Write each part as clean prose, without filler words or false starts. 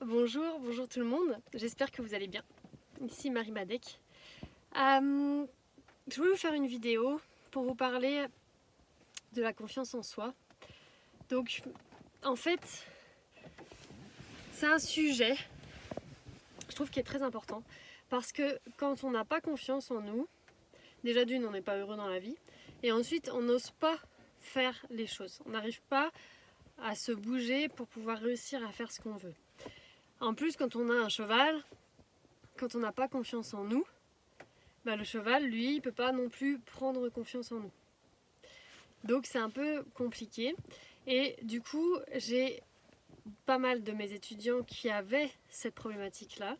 Bonjour tout le monde, j'espère que vous allez bien. Ici Marie Madec. Je voulais vous faire une vidéo pour vous parler de la confiance en soi. Donc, en fait, c'est un sujet, je trouve, qui est très important parce que quand on n'a pas confiance en nous, déjà d'une, on n'est pas heureux dans la vie, et ensuite, on n'ose pas faire les choses. On n'arrive pas à se bouger pour pouvoir réussir à faire ce qu'on veut. En plus, quand on a un cheval, quand on n'a pas confiance en nous, le cheval, lui, il peut pas non plus prendre confiance en nous. Donc c'est un peu compliqué. Et du coup, j'ai pas mal de mes étudiants qui avaient cette problématique-là.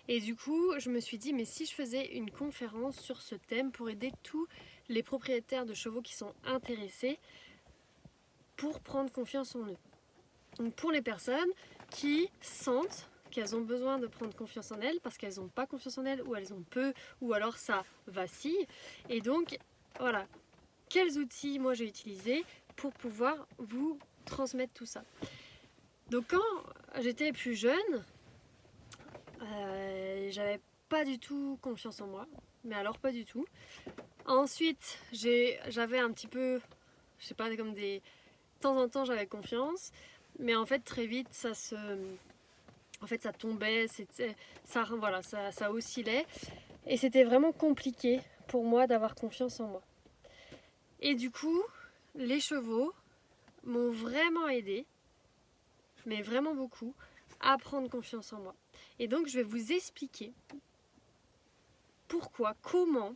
Et du coup, je me suis dit, mais si je faisais une conférence sur ce thème pour aider tous les propriétaires de chevaux qui sont intéressés pour prendre confiance en eux. Donc pour les personnes qui sentent qu'elles ont besoin de prendre confiance en elles parce qu'elles n'ont pas confiance en elles ou elles ont peu ou alors ça vacille. Et donc voilà, quels outils moi j'ai utilisés pour pouvoir vous transmettre tout ça. Donc quand j'étais plus jeune, j'avais pas du tout confiance en moi, mais alors pas du tout. Ensuite j'avais un petit peu, je sais pas, comme des... De temps en temps j'avais confiance, mais en fait très vite ça tombait, ça oscillait et c'était vraiment compliqué pour moi d'avoir confiance en moi. Et du coup, les chevaux m'ont vraiment aidé, mais vraiment beaucoup, à prendre confiance en moi. Et donc je vais vous expliquer pourquoi, comment,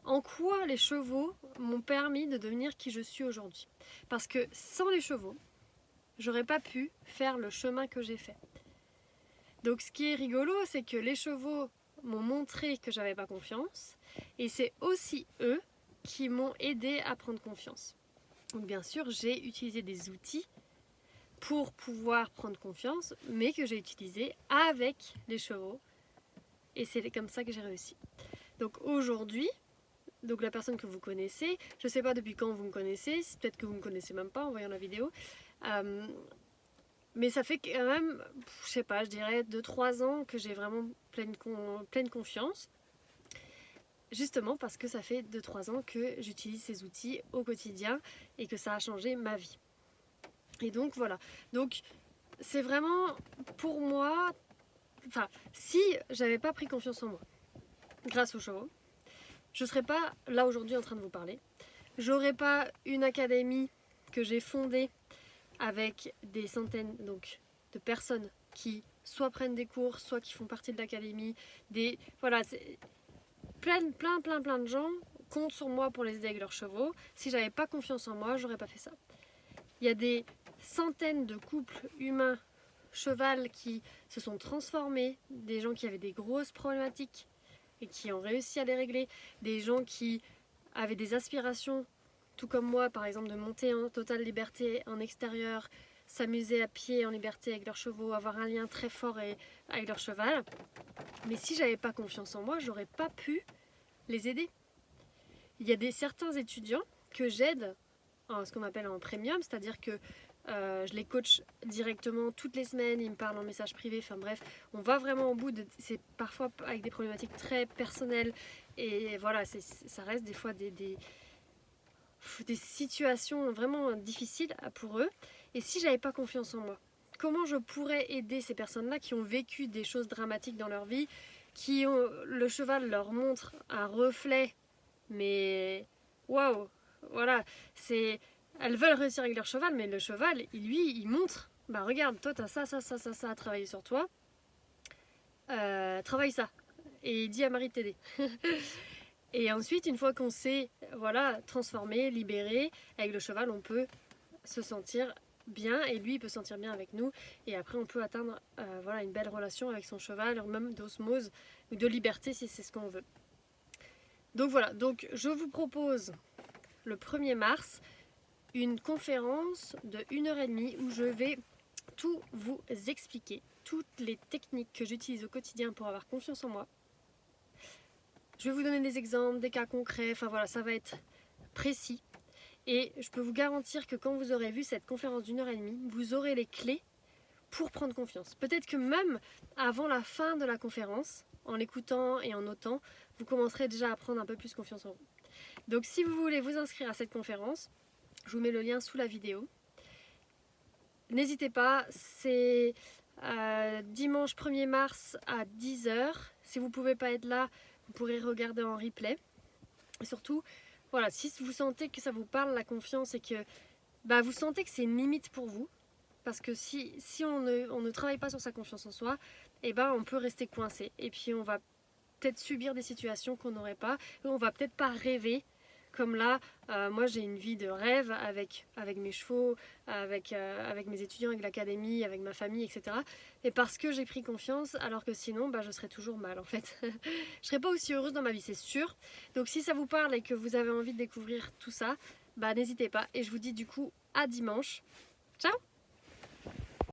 en quoi les chevaux m'ont permis de devenir qui je suis aujourd'hui. Parce que sans les chevaux, j'aurais pas pu faire le chemin que j'ai fait. Donc ce qui est rigolo, c'est que les chevaux m'ont montré que j'avais pas confiance et c'est aussi eux qui m'ont aidé à prendre confiance. Donc bien sûr, j'ai utilisé des outils pour pouvoir prendre confiance, mais que j'ai utilisé avec les chevaux et c'est comme ça que j'ai réussi. Donc aujourd'hui, donc la personne que vous connaissez, je ne sais pas depuis quand vous me connaissez, peut-être que vous ne me connaissez même pas en voyant la vidéo, mais ça fait quand même, je sais pas, je dirais 2-3 ans que j'ai vraiment pleine confiance. Justement parce que ça fait 2-3 ans que j'utilise ces outils au quotidien et que ça a changé ma vie. Et donc voilà. Donc c'est vraiment pour moi, si j'avais pas pris confiance en moi grâce aux chevaux, je serais pas là aujourd'hui en train de vous parler. J'aurais pas une académie que j'ai fondée avec des centaines de personnes qui soit prennent des cours, soit qui font partie de l'académie. Plein de gens comptent sur moi pour les aider avec leurs chevaux. Si j'avais pas confiance en moi, j'aurais pas fait ça. Il y a des centaines de couples humains cheval qui se sont transformés, des gens qui avaient des grosses problématiques et qui ont réussi à les régler, des gens qui avaient des aspirations, tout comme moi par exemple, de monter en totale liberté en extérieur, s'amuser à pied en liberté avec leurs chevaux, avoir un lien très fort avec leur cheval. Mais si j'avais pas confiance en moi, j'aurais pas pu les aider. Il y a certains étudiants que j'aide en ce qu'on appelle en premium, c'est-à-dire que je les coach directement toutes les semaines, ils me parlent en message privé, enfin bref, on va vraiment au bout c'est parfois avec des problématiques très personnelles et voilà, ça reste des fois des situations vraiment difficiles pour eux. Et si j'avais pas confiance en moi, comment je pourrais aider ces personnes-là qui ont vécu des choses dramatiques dans leur vie, le cheval leur montre un reflet, mais waouh, voilà, elles veulent réussir avec leur cheval, mais le cheval, il montre, regarde, toi t'as ça à travailler sur toi, travaille ça, et dis à Marie de t'aider. Et ensuite, une fois qu'on s'est transformé, libéré, avec le cheval, on peut se sentir bien et lui il peut se sentir bien avec nous et après on peut atteindre une belle relation avec son cheval, même d'osmose ou de liberté si c'est ce qu'on veut. Donc voilà, donc je vous propose le 1er mars une conférence de 1h30 où je vais tout vous expliquer, toutes les techniques que j'utilise au quotidien pour avoir confiance en moi. Je vais vous donner des exemples, des cas concrets, ça va être précis. Et je peux vous garantir que quand vous aurez vu cette conférence d'1h30, vous aurez les clés pour prendre confiance. Peut-être que même avant la fin de la conférence, en l'écoutant et en notant, vous commencerez déjà à prendre un peu plus confiance en vous. Donc si vous voulez vous inscrire à cette conférence, je vous mets le lien sous la vidéo. N'hésitez pas, c'est dimanche 1er mars à 10 h. Si vous ne pouvez pas être là, vous pourrez regarder en replay. Et surtout, voilà, si vous sentez que ça vous parle, la confiance, et que vous sentez que c'est une limite pour vous, parce que si on ne travaille pas sur sa confiance en soi, on peut rester coincé. Et puis on va peut-être subir des situations qu'on n'aurait pas, et on va peut-être pas rêver. Comme là, moi j'ai une vie de rêve avec mes chevaux, avec mes étudiants, avec l'académie, avec ma famille, etc. Et parce que j'ai pris confiance, alors que sinon je serais toujours mal en fait. Je serais pas aussi heureuse dans ma vie, c'est sûr. Donc si ça vous parle et que vous avez envie de découvrir tout ça, n'hésitez pas. Et je vous dis du coup à dimanche. Ciao!